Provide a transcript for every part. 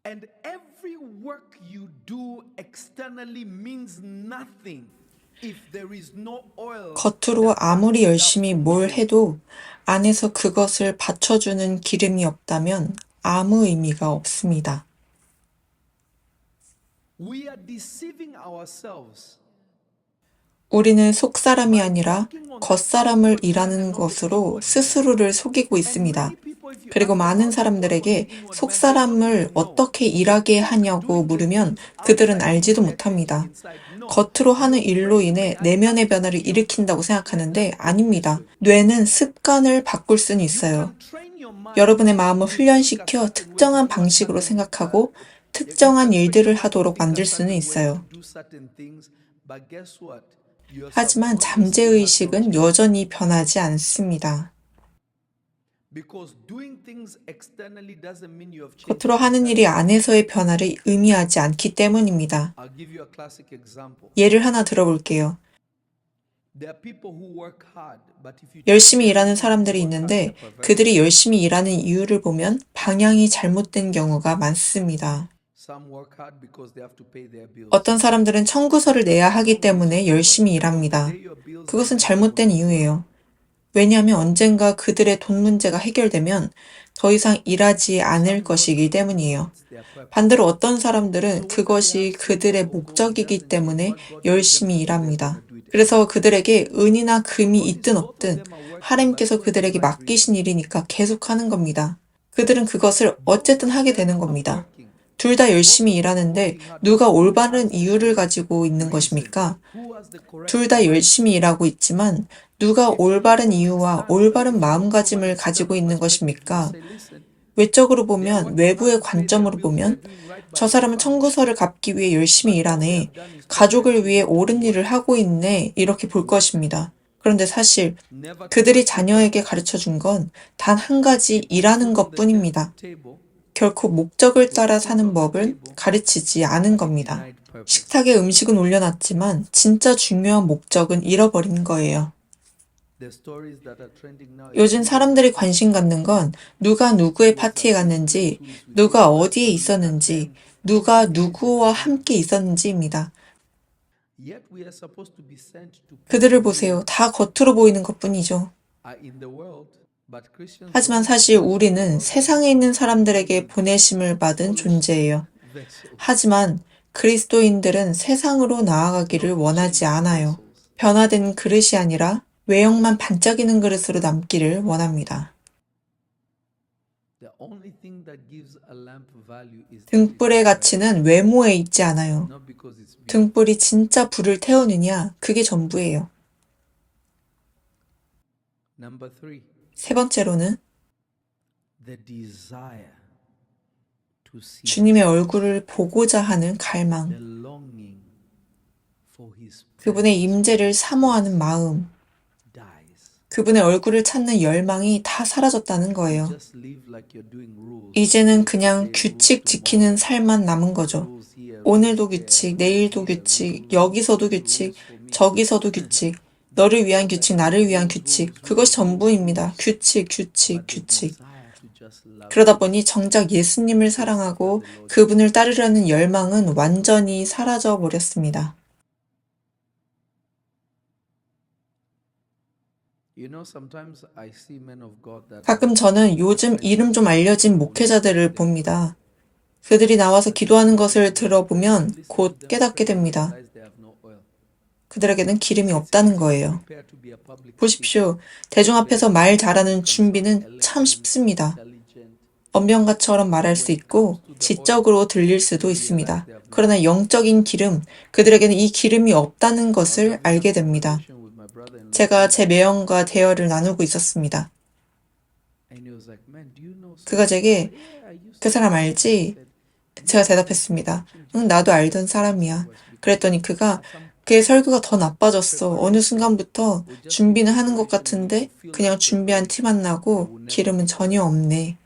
And every work you do externally means nothing if there is no oil. 겉으로 아무리 열심히 뭘 해도 안에서 그것을 받쳐주는 기름이 없다면 아무 의미가 없습니다. We are deceiving ourselves. 우리는 속사람이 아니라 겉사람을 일하는 것으로 스스로를 속이고 있습니다. 그리고 많은 사람들에게 속사람을 어떻게 일하게 하냐고 물으면 그들은 알지도 못합니다. 겉으로 하는 일로 인해 내면의 변화를 일으킨다고 생각하는데 아닙니다. 뇌는 습관을 바꿀 수는 있어요. 여러분의 마음을 훈련시켜 특정한 방식으로 생각하고 특정한 일들을 하도록 만들 수는 있어요. 하지만 잠재의식은 여전히 변하지 않습니다. 겉으로 하는 일이 안에서의 변화를 의미하지 않기 때문입니다. 예를 하나 들어볼게요. 열심히 일하는 사람들이 있는데 그들이 열심히 일하는 이유를 보면 방향이 잘못된 경우가 많습니다. 어떤 사람들은 청구서를 내야 하기 때문에 열심히 일합니다. 그것은 잘못된 이유예요. 왜냐하면 언젠가 그들의 돈 문제가 해결되면 더 이상 일하지 않을 것이기 때문이에요. 반대로 어떤 사람들은 그것이 그들의 목적이기 때문에 열심히 일합니다. 그래서 그들에게 은이나 금이 있든 없든 하나님께서 그들에게 맡기신 일이니까 계속하는 겁니다. 그들은 그것을 어쨌든 하게 되는 겁니다. 둘 다 열심히 일하는데 누가 올바른 이유를 가지고 있는 것입니까? 둘 다 열심히 일하고 있지만 누가 올바른 이유와 올바른 마음가짐을 가지고 있는 것입니까? 외적으로 보면, 외부의 관점으로 보면 저 사람은 청구서를 갚기 위해 열심히 일하네, 가족을 위해 옳은 일을 하고 있네, 이렇게 볼 것입니다. 그런데 사실 그들이 자녀에게 가르쳐준 건 단 한 가지 일하는 것뿐입니다. 결코 목적을 따라 사는 법을 가르치지 않은 겁니다. 식탁에 음식은 올려놨지만 진짜 중요한 목적은 잃어버린 거예요. 요즘 사람들이 관심 갖는 건 누가 누구의 파티에 갔는지, 누가 어디에 있었는지, 누가 누구와 함께 있었는지입니다. 그들을 보세요. 다 겉으로 보이는 것뿐이죠. 하지만 사실 우리는 세상에 있는 사람들에게 보내심을 받은 존재예요. 하지만 그리스도인들은 세상으로 나아가기를 원하지 않아요. 변화된 그릇이 아니라 외형만 반짝이는 그릇으로 남기를 원합니다. 등불의 가치는 외모에 있지 않아요. 등불이 진짜 불을 태우느냐, 그게 전부예요. 세 번째로는 주님의 얼굴을 보고자 하는 갈망, 그분의 임재를 사모하는 마음, 그분의 얼굴을 찾는 열망이 다 사라졌다는 거예요. 이제는 그냥 규칙 지키는 삶만 남은 거죠. 오늘도 규칙, 내일도 규칙, 여기서도 규칙, 저기서도 규칙, 너를 위한 규칙, 나를 위한 규칙, 그것이 전부입니다. 규칙, 규칙, 규칙. 그러다 보니 정작 예수님을 사랑하고 그분을 따르려는 열망은 완전히 사라져 버렸습니다. 가끔 저는 요즘 이름 좀 알려진 목회자들을 봅니다. 그들이 나와서 기도하는 것을 들어보면 곧 깨닫게 됩니다. 그들에게는 기름이 없다는 거예요. 보십시오. 대중 앞에서 말 잘하는 준비는 참 쉽습니다. 언변가처럼 말할 수 있고 지적으로 들릴 수도 있습니다. 그러나 영적인 기름, 그들에게는 이 기름이 없다는 것을 알게 됩니다. 제가 제 매형과 대화를 나누고 있었습니다. 그가 제게 그 사람 알지? 제가 대답했습니다. 응, 나도 알던 사람이야. 그랬더니 그가 그의 설교가 더 나빠졌어. 어느 순간부터 준비는 하는 것 같은데 그냥 준비한 티만 나고 기름은 전혀 없네.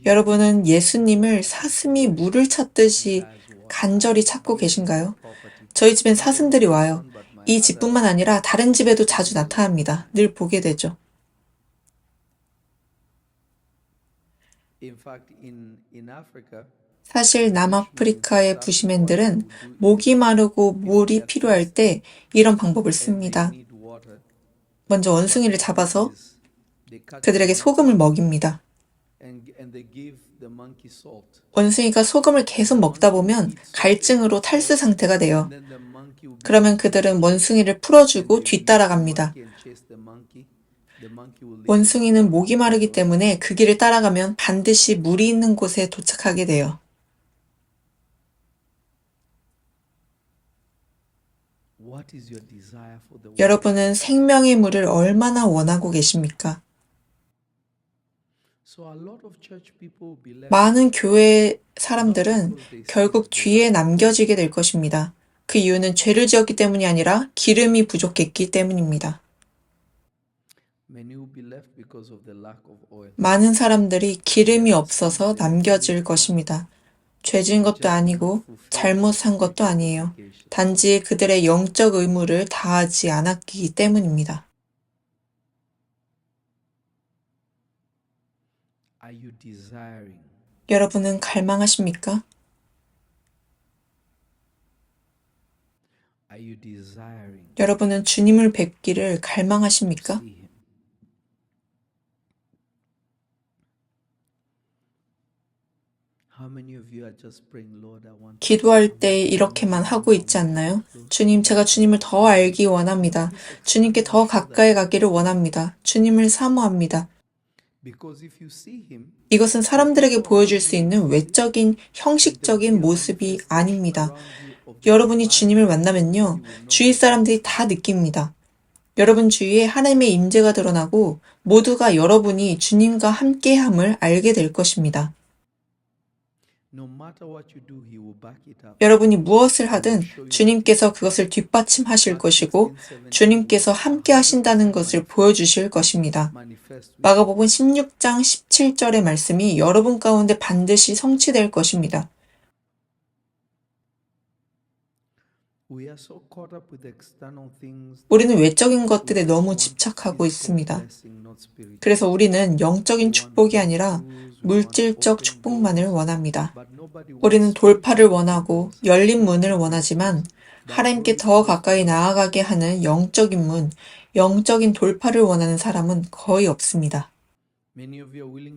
여러분은 예수님을 사슴이 물을 찾듯이 간절히 찾고 계신가요? 저희 집엔 사슴들이 와요. 이 집뿐만 아니라 다른 집에도 자주 나타납니다. 늘 보게 되죠. In fact, in Africa, 사실 남아프리카의 부시맨들은 목이 마르고 물이 필요할 때 이런 방법을 and they 씁니다. need water. 먼저 What 원숭이를 they do 잡아서 is they catch 그들에게 the 소금을 monkey 먹입니다. and they give the monkey salt. 원숭이가 소금을 계속 먹다 보면 갈증으로 탈수 상태가 돼요. And then the monkey will 그러면 begin to 그들은 eat. 원숭이를 And 풀어주고 they will lead the 뒤따라갑니다. monkey and chase the monkey. The monkey will lead them 원숭이는 목이 to 마르기 those. 때문에 그 길을 따라가면 반드시 물이 있는 곳에 도착하게 돼요. What is your desire for the world? 여러분은 생명의 물을 얼마나 원하고 계십니까? So a lot of church people will be left. 많은 교회 Not 사람들은 because they 결국 sinned, but 뒤에 남겨지게 될 것입니다. 그 이유는 죄를 지었기 때문이 아니라 기름이 부족했기 때문입니다. many will be left because of the lack of oil. 많은 사람들이 기름이 없어서 남겨질 것입니다. 죄 지은 것도 아니고 잘못 산 것도 아니에요. 단지 그들의 영적 의무를 다하지 않았기 때문입니다. Are you desiring? 여러분은 갈망하십니까? Are you desiring 여러분은 주님을 뵙기를 갈망하십니까? to see him? How many of you are just praying, Lord, I want to 기도할 때 이렇게만 하고 있지 않나요? 주님, 제가 주님을 더 알기 원합니다. 주님께 더 가까이 가기를 원합니다. 주님을 사모합니다. Because if you see him, 이것은 사람들에게 보여줄 수 있는 외적인, 형식적인 모습이 아닙니다. 여러분이 주님을 만나면요, 주위 사람들이 다 느낍니다. 여러분 주위에 하나님의 임재가 드러나고 모두가 여러분이 주님과 함께함을 알게 될 것입니다. no matter what you do, he will back it up. 여러분이 무엇을 하든 주님께서 그것을 뒷받침하실 것이고 주님께서 함께 하신다는 것을 보여주실 것입니다. Manifest with 마가복음 16장 17절의 말씀이 여러분 가운데 반드시 성취될 것입니다. We are so caught up with external things. 우리는 외적인 것들에 너무 집착하고 있습니다. 그래서 우리는 영적인 축복이 아니라 물질적 축복만을 원합니다. 우리는 돌파를 원하고 열린 문을 원하지만 하나님께 더 가까이 나아가게 하는 영적인 문, 영적인 돌파를 원하는 사람은 거의 없습니다.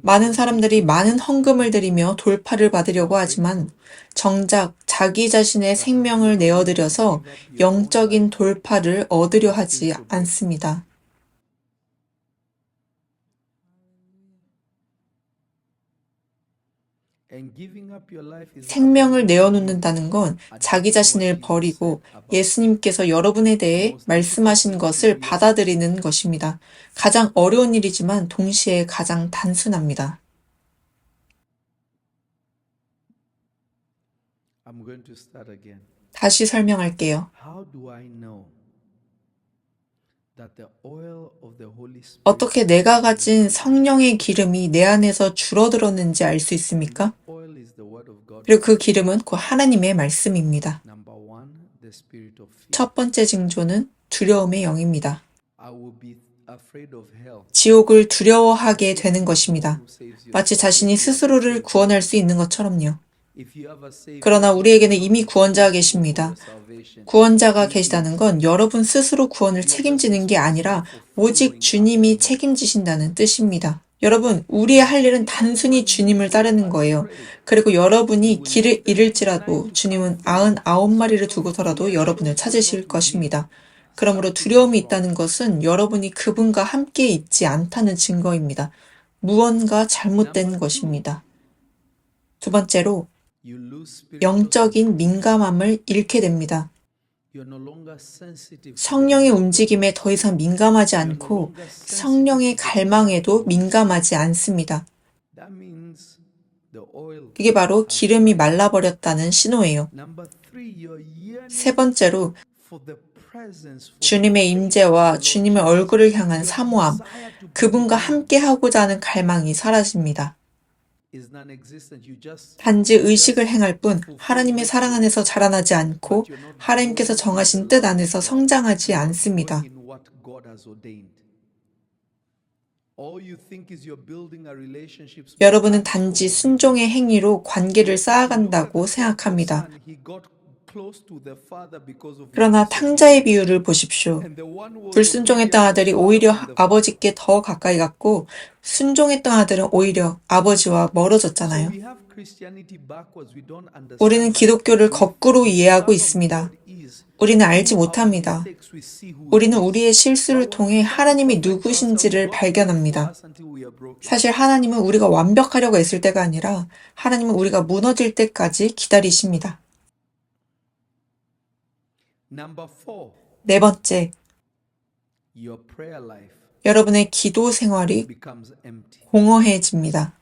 많은 사람들이 많은 헌금을 드리며 돌파를 받으려고 하지만 정작 자기 자신의 생명을 내어드려서 영적인 돌파를 얻으려 하지 않습니다. 생명을 내어놓는다는 건 자기 자신을 버리고 예수님께서 여러분에 대해 말씀하신 것을 받아들이는 것입니다. 가장 어려운 일이지만 동시에 가장 단순합니다. 다시 설명할게요. 어떻게 내가 가진 성령의 기름이 내 안에서 줄어들었는지 알 수 있습니까? 그리고 그 기름은 곧 하나님의 말씀입니다. 첫 번째 징조는 두려움의 영입니다. 지옥을 두려워하게 되는 것입니다. 마치 자신이 스스로를 구원할 수 있는 것처럼요. 그러나 우리에게는 이미 구원자가 계십니다. 구원자가 계시다는 건 여러분 스스로 구원을 책임지는 게 아니라 오직 주님이 책임지신다는 뜻입니다. 여러분, 우리의 할 일은 단순히 주님을 따르는 거예요. 그리고 여러분이 길을 잃을지라도 주님은 99마리를 두고서라도 여러분을 찾으실 것입니다. 그러므로 두려움이 있다는 것은 여러분이 그분과 함께 있지 않다는 증거입니다. 무언가 잘못된 것입니다. 두 번째로, 영적인 민감함을 잃게 됩니다. 성령의 움직임에 더 이상 민감하지 않고 성령의 갈망에도 민감하지 않습니다. 그게 바로 기름이 말라버렸다는 신호예요. 세 번째로, 주님의 임재와 주님의 얼굴을 향한 사모함, 그분과 함께하고자 하는 갈망이 사라집니다. 단지 의식을 행할 뿐 하나님의 사랑 안에서 자라나지 않고 하나님께서 정하신 뜻 안에서 성장하지 않습니다. All you think is you're building a relationship. 여러분은 단지 순종의 행위로 관계를 쌓아간다고 생각합니다. 그러나 탕자의 비유를 보십시오. 불순종했던 아들이 오히려 아버지께 더 가까이 갔고 순종했던 아들은 오히려 아버지와 멀어졌잖아요. 우리는 기독교를 거꾸로 이해하고 있습니다. 우리는 알지 못합니다. 우리는 우리의 실수를 통해 하나님이 누구신지를 발견합니다. 사실 하나님은 우리가 완벽하려고 애쓸 때가 아니라 하나님은 우리가 무너질 때까지 기다리십니다. 네 번째, 여러분의 기도 생활이 공허해집니다.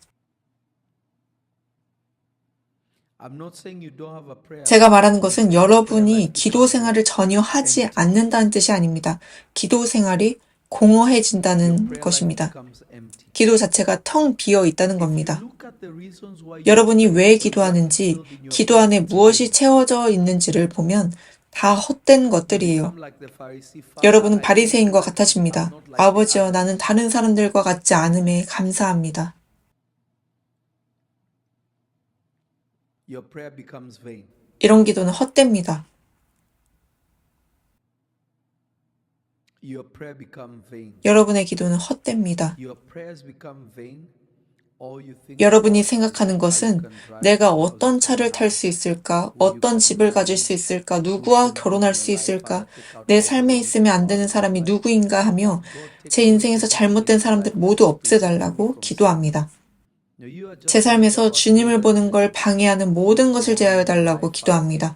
제가 말하는 것은 여러분이 기도 생활을 전혀 하지 않는다는 뜻이 아닙니다. 기도 생활이 공허해진다는 것입니다. 기도 자체가 텅 비어 있다는 겁니다. 여러분이 왜 기도하는지, 기도 안에 무엇이 채워져 있는지를 보면 다 헛된 것들이에요. 여러분은 바리새인과 같아집니다. 아버지여, 나는 다른 사람들과 같지 않음에 감사합니다. 이런 기도는 헛됩니다. 여러분의 기도는 헛됩니다. 여러분이 생각하는 것은 내가 어떤 차를 탈 수 있을까? 어떤 집을 가질 수 있을까? 누구와 결혼할 수 있을까? 내 삶에 있으면 안 되는 사람이 누구인가 하며 제 인생에서 잘못된 사람들 모두 없애달라고 기도합니다. 제 삶에서 주님을 보는 걸 방해하는 모든 것을 제하여달라고 기도합니다.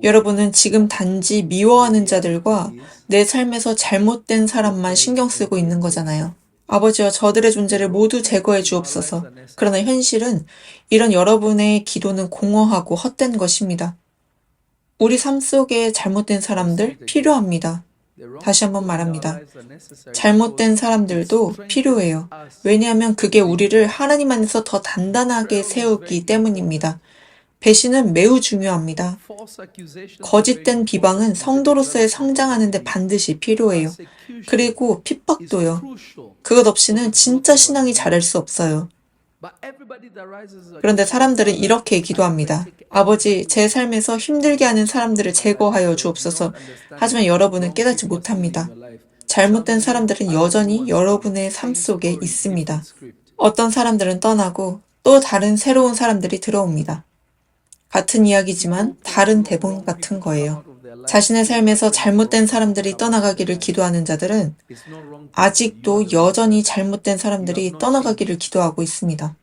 여러분은 지금 단지 미워하는 자들과 내 삶에서 잘못된 사람만 신경 쓰고 있는 거잖아요. 아버지여, 저들의 존재를 모두 제거해 주옵소서. 그러나 현실은 이런 여러분의 기도는 공허하고 헛된 것입니다. 우리 삶 속에 잘못된 사람들 필요합니다. 다시 한번 말합니다. 잘못된 사람들도 필요해요. 왜냐하면 그게 우리를 하나님 안에서 더 단단하게 세우기 때문입니다. 배신은 매우 중요합니다. 거짓된 비방은 성도로서의 성장하는 데 반드시 필요해요. 그리고 핍박도요. 그것 없이는 진짜 신앙이 자랄 수 없어요. 그런데 사람들은 이렇게 기도합니다. 아버지, 제 삶에서 힘들게 하는 사람들을 제거하여 주옵소서. 하지만 여러분은 깨닫지 못합니다. 잘못된 사람들은 여전히 여러분의 삶 속에 있습니다. 어떤 사람들은 떠나고 또 다른 새로운 사람들이 들어옵니다. 같은 이야기지만 다른 대본 같은 거예요. 자신의 삶에서 잘못된 사람들이 떠나가기를 기도하는 자들은 아직도 여전히 잘못된 사람들이 떠나가기를 기도하고 있습니다.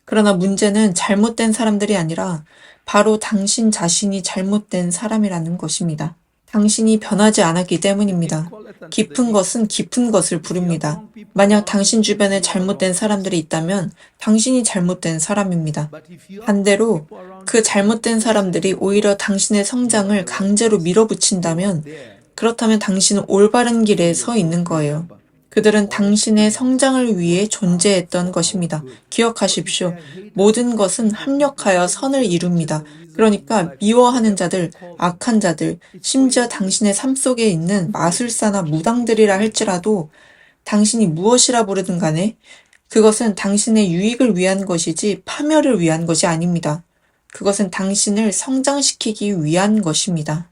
그러나 문제는 잘못된 사람들이 아니라 바로 당신 자신이 잘못된 사람이라는 것입니다. 당신이 변하지 않았기 때문입니다. 깊은 것은 깊은 것을 부릅니다. 만약 당신 주변에 잘못된 사람들이 있다면 당신이 잘못된 사람입니다. 반대로 그 잘못된 사람들이 오히려 당신의 성장을 강제로 밀어붙인다면 그렇다면 당신은 올바른 길에 서 있는 거예요. 그들은 당신의 성장을 위해 존재했던 것입니다. 기억하십시오. 모든 것은 합력하여 선을 이룹니다. 그러니까 미워하는 자들, 악한 자들, 심지어 당신의 삶 속에 있는 마술사나 무당들이라 할지라도 당신이 무엇이라 부르든 간에 그것은 당신의 유익을 위한 것이지 파멸을 위한 것이 아닙니다. 그것은 당신을 성장시키기 위한 것입니다.